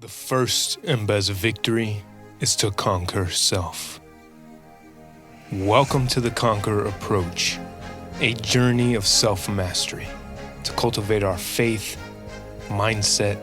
The first and best victory is to conquer self. Welcome to the Conqueror Approach, a journey of self-mastery to cultivate our faith, mindset,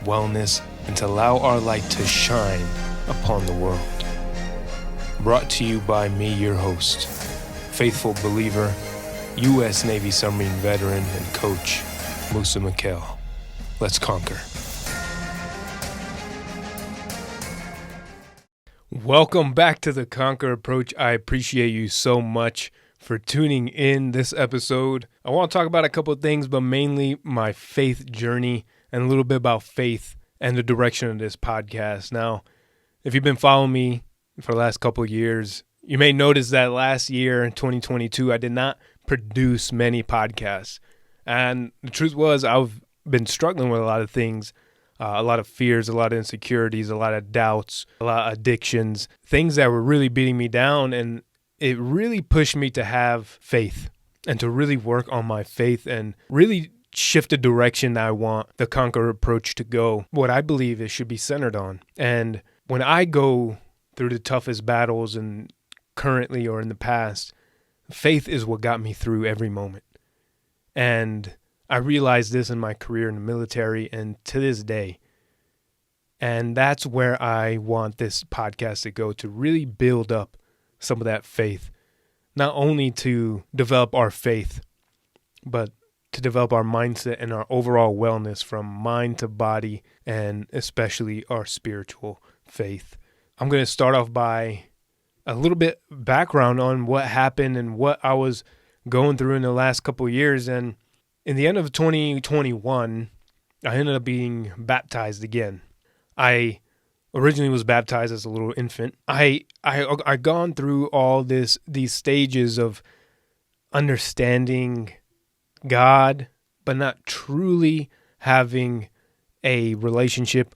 wellness, and to allow our light to shine upon the world. Brought to you by me, your host, faithful believer, U.S. Navy submarine veteran and coach, Moussa Mikhail. Let's conquer. Welcome back to the Conqueror Approach. I appreciate you so much for tuning in this episode. I want to talk about a couple of things, but mainly my faith journey and a little bit about faith and the direction of this podcast. Now, if you've been following me for the last couple of years, you may notice that last year in 2022, I did not produce many podcasts. And the truth was, I've been struggling with a lot of things. A lot of fears, a lot of insecurities, a lot of doubts, a lot of addictions, things that were really beating me down. And it really pushed me to have faith and to really work on my faith and really shift the direction that I want the Conqueror Approach to go, what I believe it should be centered on. And when I go through the toughest battles and currently or in the past, faith is what got me through every moment. And I realized this in my career in the military and to this day. And that's where I want this podcast to go, to really build up some of that faith, not only to develop our faith, but to develop our mindset and our overall wellness from mind to body, and especially our spiritual faith. I'm going to start off by a little bit background on what happened and what I was going through in the last couple of years. And in the end of 2021, I ended up being baptized again. I originally was baptized as a little infant. I gone through all these stages of understanding God, but not truly having a relationship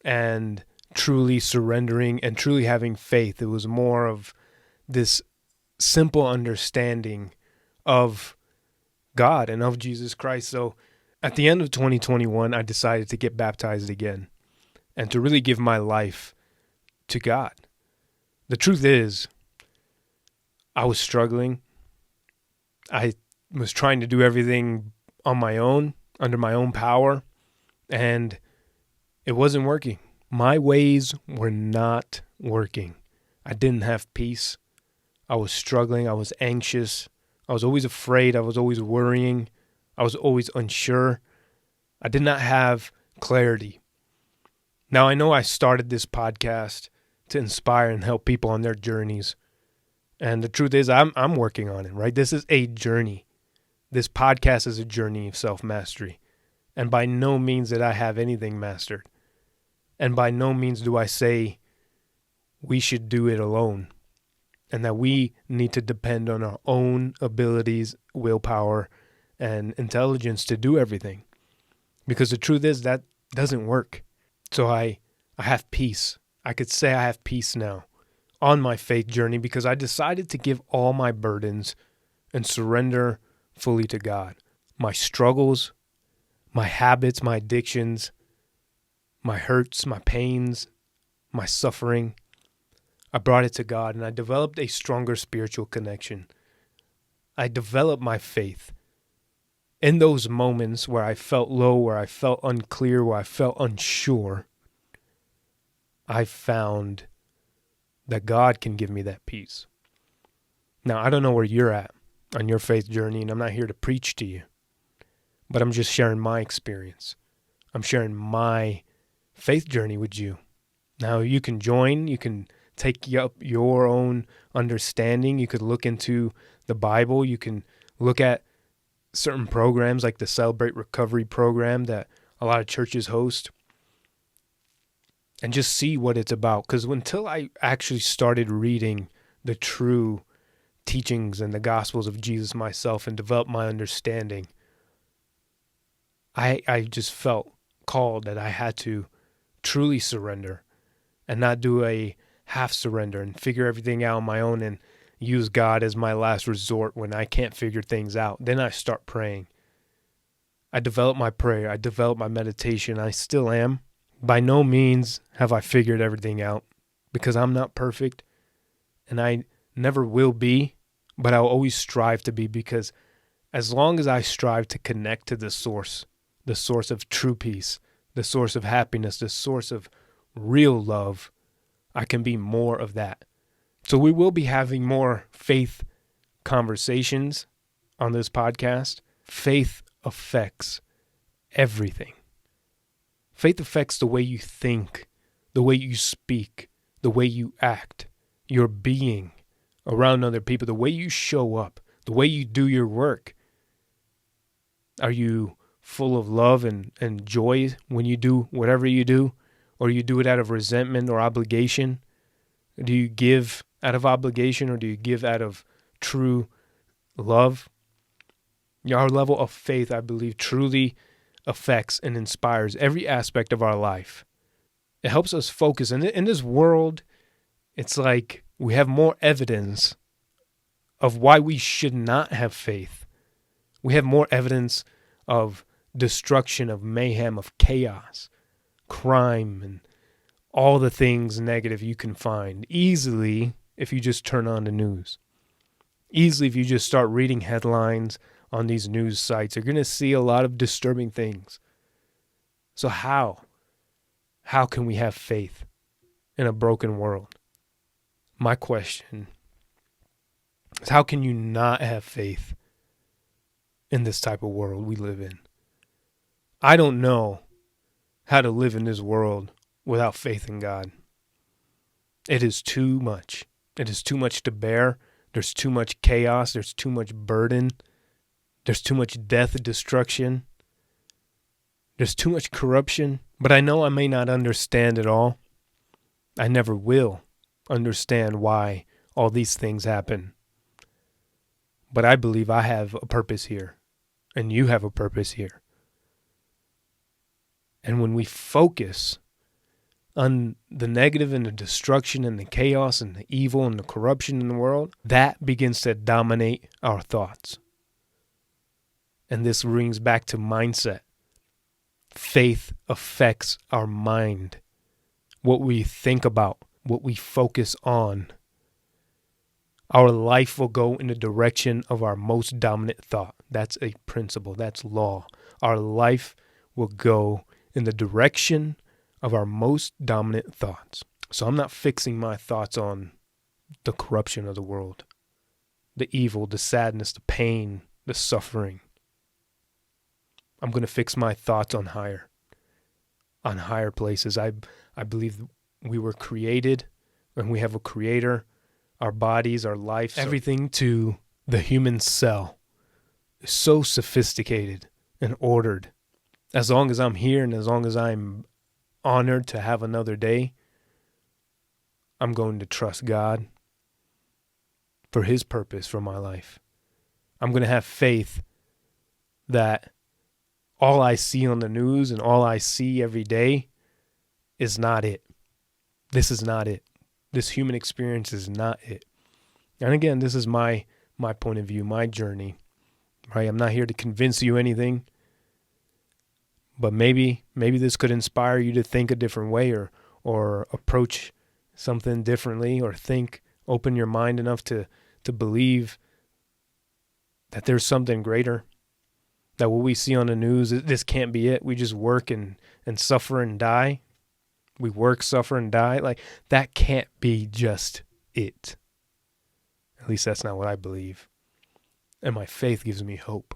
and truly surrendering and truly having faith. It was more of this simple understanding of God and of Jesus Christ. So at the end of 2021, I decided to get baptized again and to really give my life to God. The truth is, I was struggling. I was trying to do everything on my own, under my own power, and it wasn't working. My ways were not working. I didn't have peace. I was struggling. I was anxious. I was always afraid. I was always worrying. I was always unsure. I did not have clarity. Now, I know I started this podcast to inspire and help people on their journeys. And the truth is, I'm working on it, right? This is a journey. This podcast is a journey of self-mastery. And by no means did I have anything mastered. And by no means do I say we should do it alone, and that we need to depend on our own abilities, willpower, and intelligence to do everything. Because the truth is that doesn't work. So I have peace. I could say I have peace now on my faith journey because I decided to give all my burdens and surrender fully to God. My struggles, my habits, my addictions, my hurts, my pains, my suffering, I brought it to God, and I developed a stronger spiritual connection. I developed my faith. In those moments where I felt low, where I felt unclear, where I felt unsure, I found that God can give me that peace. Now, I don't know where you're at on your faith journey, and I'm not here to preach to you, but I'm just sharing my experience. I'm sharing my faith journey with you. Now, you can join, you can take up your own understanding. You could look into the Bible. You can look at certain programs like the Celebrate Recovery program that a lot of churches host and just see what it's about. Because until I actually started reading the true teachings and the Gospels of Jesus myself and developed my understanding, I just felt called that I had to truly surrender and not do a half surrender and figure everything out on my own and use God as my last resort when I can't figure things out. Then I start praying. I developed my prayer. I developed my meditation. I still am. By no means have I figured everything out, because I'm not perfect and I never will be, but I'll always strive to be, because as long as I strive to connect to the source of true peace, the source of happiness, the source of real love, I can be more of that. So we will be having more faith conversations on this podcast. Faith affects everything. Faith affects the way you think, the way you speak, the way you act, your being around other people, the way you show up, the way you do your work. Are you full of love and joy when you do whatever you do? Or you do it out of resentment or obligation? Do you give out of obligation, or do you give out of true love? Our level of faith, I believe, truly affects and inspires every aspect of our life. It helps us focus. And in this world, it's like we have more evidence of why we should not have faith. We have more evidence of destruction, of mayhem, of chaos, crime, and all the things negative you can find easily if you just turn on the news. Easily if you just start reading headlines on these news sites, you're going to see a lot of disturbing things. So how can we have faith in a broken world? My question is, how can you not have faith in this type of world we live in? I don't know how to live in this world without faith in God. It is too much. It is too much to bear. There's too much chaos. There's too much burden. There's too much death and destruction. There's too much corruption. But I know I may not understand it all. I never will understand why all these things happen. But I believe I have a purpose here, and you have a purpose here. And when we focus on the negative and the destruction and the chaos and the evil and the corruption in the world, that begins to dominate our thoughts. And this brings back to mindset. Faith affects our mind, what we think about, what we focus on. Our life will go in the direction of our most dominant thought. That's a principle. That's law. Our life will go in the direction of our most dominant thoughts. So I'm not fixing my thoughts on the corruption of the world, the evil, the sadness, the pain, the suffering. I'm going to fix my thoughts on higher places. I believe we were created and we have a creator. Our bodies, our life, everything to the human cell is so sophisticated and ordered. As long as I'm here and as long as I'm honored to have another day, I'm going to trust God for his purpose for my life. I'm going to have faith that all I see on the news and all I see every day is not it. This is not it. This human experience is not it. And again, this is my point of view, my journey. Right? I'm not here to convince you anything. But maybe this could inspire you to think a different way or approach something differently, or open your mind enough to believe that there's something greater. That what we see on the news, this can't be it. We just work and suffer and die. We work, suffer, and die. Like, that can't be just it. At least that's not what I believe. And my faith gives me hope.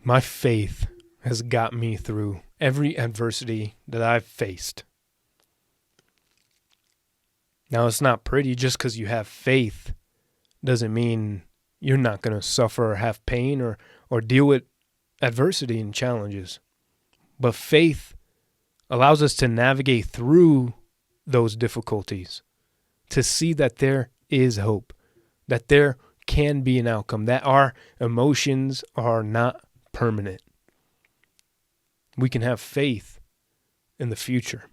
My faith has got me through every adversity that I've faced. Now, it's not pretty. Just because you have faith doesn't mean you're not going to suffer or have pain or deal with adversity and challenges. But faith allows us to navigate through those difficulties, to see that there is hope, that there can be an outcome, that our emotions are not permanent. We can have faith in the future.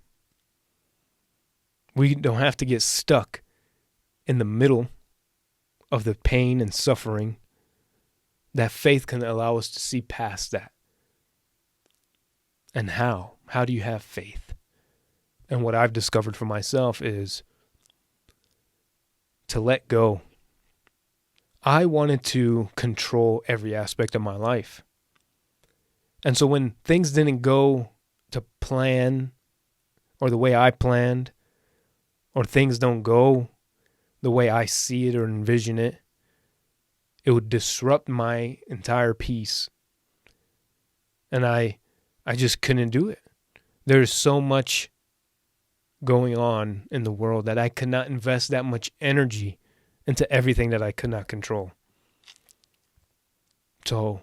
We don't have to get stuck in the middle of the pain and suffering. That faith can allow us to see past that. And how? How do you have faith? and what I've discovered for myself is to let go. I wanted to control every aspect of my life. And so when things didn't go to plan or the way I planned, or things don't go the way I see it or envision it, it would disrupt my entire peace. And I just couldn't do it. There's so much going on in the world that I could not invest that much energy into everything that I could not control. So,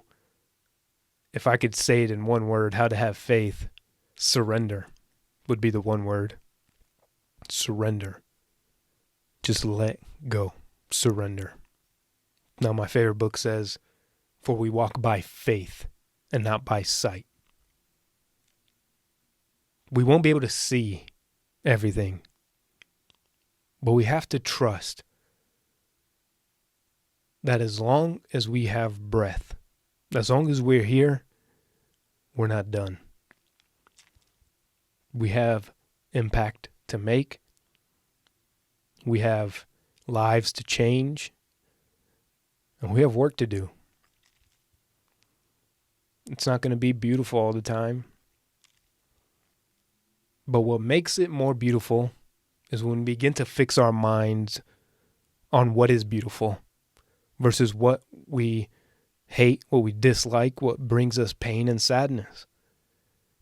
if I could say it in one word, how to have faith, surrender would be the one word. Surrender. Just let go. Surrender. Now, my favorite book says, "For we walk by faith and not by sight." We won't be able to see everything, but we have to trust that as long as we have breath, as long as we're here, we're not done. We have impact to make. We have lives to change. And we have work to do. It's not going to be beautiful all the time. But what makes it more beautiful is when we begin to fix our minds on what is beautiful versus what we hate, what we dislike, what brings us pain and sadness.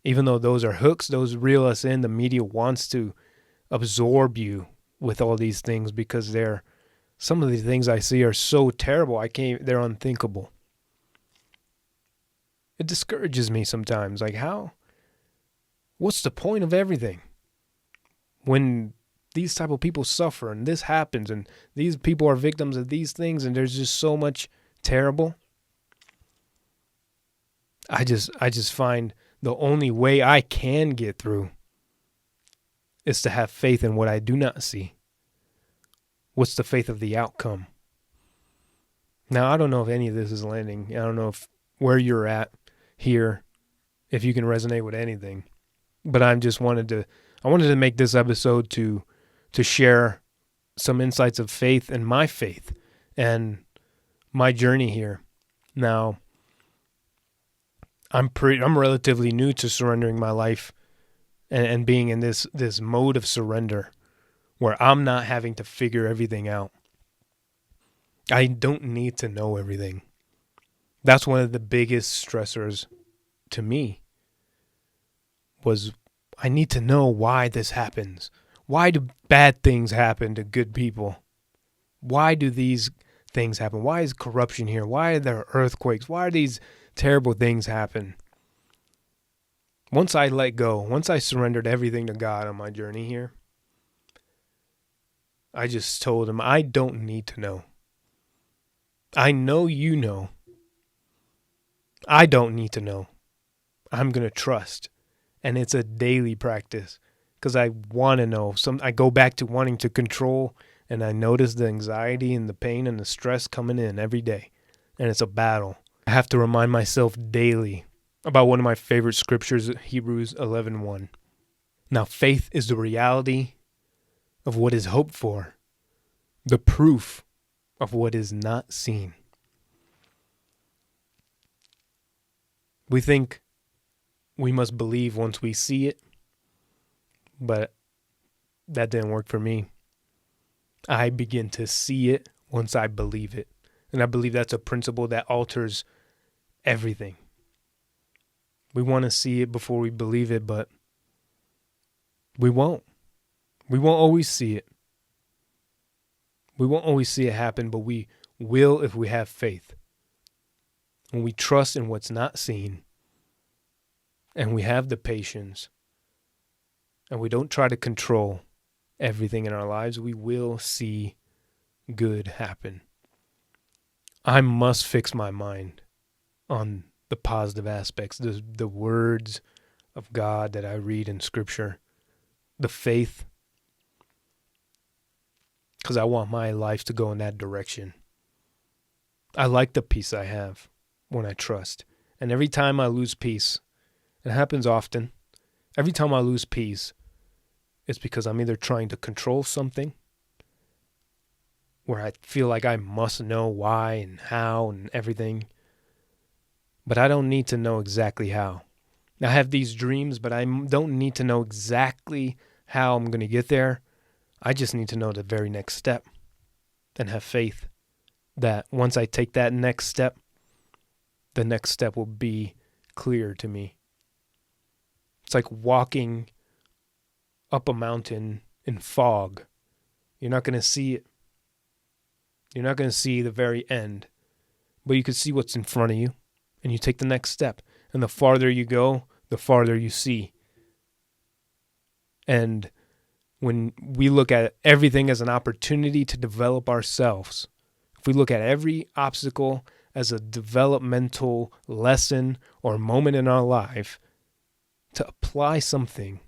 Even though those are hooks, those reel us in, the media wants to absorb you with all these things because some of the things I see are so terrible, they're unthinkable. It discourages me sometimes. Like, what's the point of everything? When these type of people suffer and this happens and these people are victims of these things and there's just so much terrible. I just find the only way I can get through is to have faith in what I do not see. What's the faith of the outcome? Now, I don't know if any of this is landing. I don't know where you're at here, if you can resonate with anything. But I wanted to make this episode to share some insights of faith and my faith and my journey here. Now, I'm relatively new to surrendering my life and being in this mode of surrender where I'm not having to figure everything out. I don't need to know everything. That's one of the biggest stressors to me was I need to know why this happens. Why do bad things happen to good people? Why do these things happen? Why is corruption here? Why are there earthquakes? Why are these terrible things happen? Once I let go, once I surrendered everything to God on my journey here, I just told him, I don't need to know. I know you know. I don't need to know. I'm going to trust. And it's a daily practice because I want to know. I go back to wanting to control, and I notice the anxiety and the pain and the stress coming in every day. And it's a battle. I have to remind myself daily about one of my favorite scriptures, Hebrews 11:1. Now, faith is the reality of what is hoped for, the proof of what is not seen. We think we must believe once we see it, but that didn't work for me. I begin to see it once I believe it. And I believe that's a principle that alters everything. We want to see it before we believe it, but we won't. We won't always see it. We won't always see it happen, but we will if we have faith. When we trust in what's not seen, and we have the patience, and we don't try to control everything in our lives, we will see good happen. I must fix my mind on the positive aspects, the words of God that I read in Scripture, the faith, because I want my life to go in that direction. I like the peace I have when I trust. And every time I lose peace, it happens often, every time I lose peace, it's because I'm either trying to control something where I feel like I must know why and how and everything, but I don't need to know exactly how. I have these dreams, but I don't need to know exactly how I'm going to get there. I just need to know the very next step and have faith that once I take that next step, the next step will be clear to me. It's like walking up a mountain in fog. You're not going to see it. You're not going to see the very end, but you can see what's in front of you, and you take the next step. And the farther you go, the farther you see. And when we look at everything as an opportunity to develop ourselves, if we look at every obstacle as a developmental lesson or moment in our life to apply something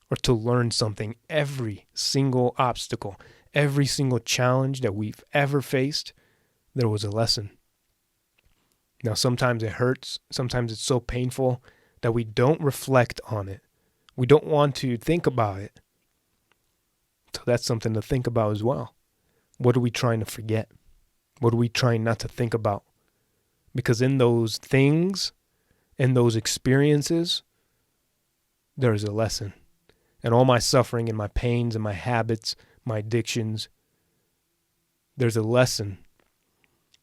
or to learn something, every single obstacle, every single challenge that we've ever faced, there was a lesson. Now, sometimes it hurts. Sometimes it's so painful that we don't reflect on it. We don't want to think about it. So that's something to think about as well. What are we trying to forget? What are we trying not to think about? Because in those things, in those experiences, there is a lesson. And all my suffering and my pains and my habits, my addictions, there's a lesson.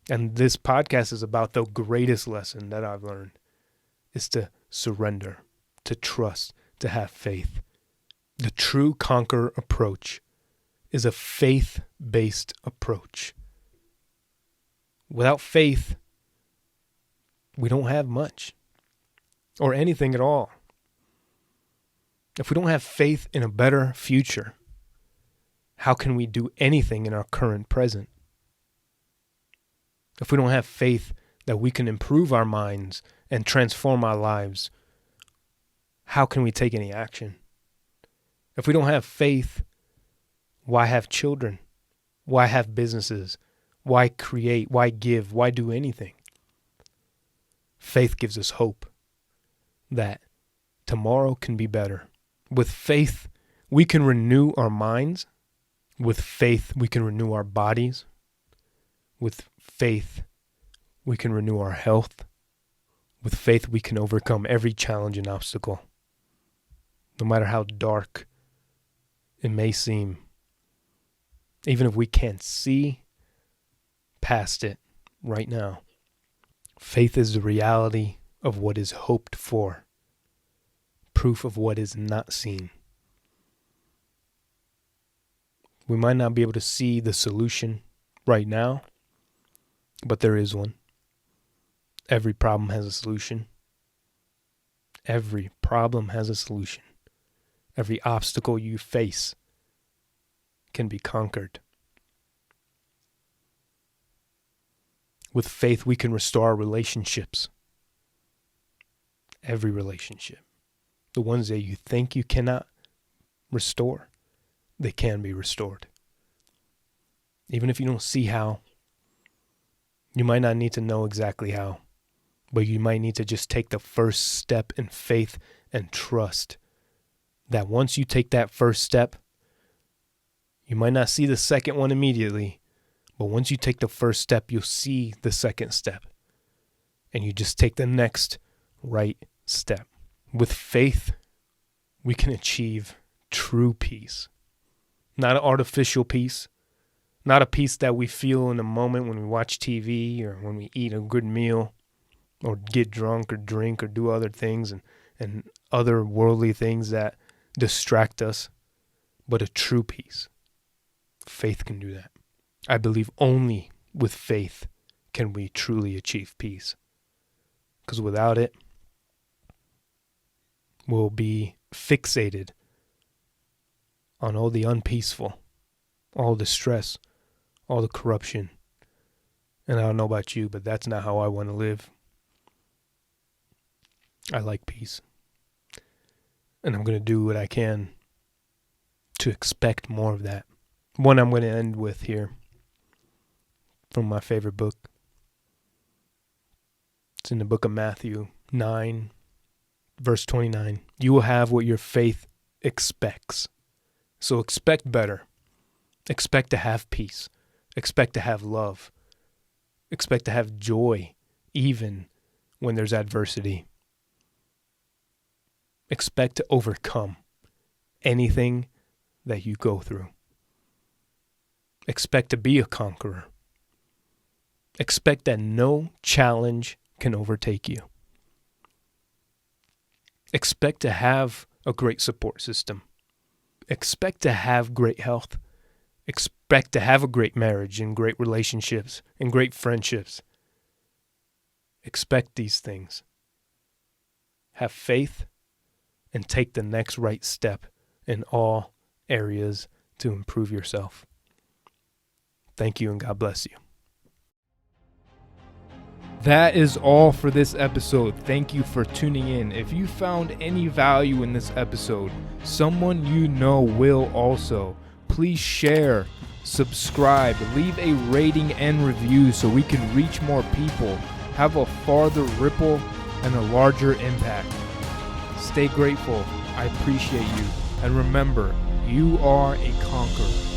And this podcast is about the greatest lesson that I've learned is to surrender, to trust, to have faith. The true Conqueror Approach is a faith-based approach. Without faith, we don't have much or anything at all. If we don't have faith in a better future, how can we do anything in our current present? If we don't have faith that we can improve our minds and transform our lives, how can we take any action? If we don't have faith, why have children? Why have businesses? Why create? Why give? Why do anything? Faith gives us hope that tomorrow can be better. With faith, we can renew our minds. With faith, we can renew our bodies. With faith, we can renew our health. With faith, we can overcome every challenge and obstacle, no matter how dark it may seem. Even if we can't see past it right now. Faith is the reality of what is hoped for, proof of what is not seen. We might not be able to see the solution right now, but there is one. Every problem has a solution. Every problem has a solution. Every obstacle you face can be conquered. With faith, we can restore our relationships. Every relationship. The ones that you think you cannot restore, they can be restored. Even if you don't see how, you might not need to know exactly how, but you might need to just take the first step in faith and trust that once you take that first step, you might not see the second one immediately, but once you take the first step, you'll see the second step. And you just take the next right step. With faith, we can achieve true peace. Not an artificial peace. Not a peace that we feel in a moment when we watch TV or when we eat a good meal or get drunk or drink or do other things and other worldly things that distract us. But a true peace. Faith can do that. I believe only with faith can we truly achieve peace. Because without it, we'll be fixated on all the unpeaceful, all the stress, all the corruption. And I don't know about you, but that's not how I want to live. I like peace. And I'm going to do what I can to expect more of that. One I'm going to end with here from my favorite book. It's in the book of Matthew 9, verse 29. You will have what your faith expects. So expect better. Expect to have peace. Expect to have love. Expect to have joy, even when there's adversity. Expect to overcome anything that you go through. Expect to be a conqueror. Expect that no challenge can overtake you. Expect to have a great support system. Expect to have great health. Expect to have a great marriage and great relationships and great friendships. Expect these things. Have faith and take the next right step in all areas to improve yourself. Thank you and God bless you. That is all for this episode. Thank you for tuning in. If you found any value in this episode, someone you know will also. Please share, subscribe, leave a rating and review so we can reach more people, have a farther ripple, and a larger impact. Stay grateful. I appreciate you. And remember, you are a conqueror.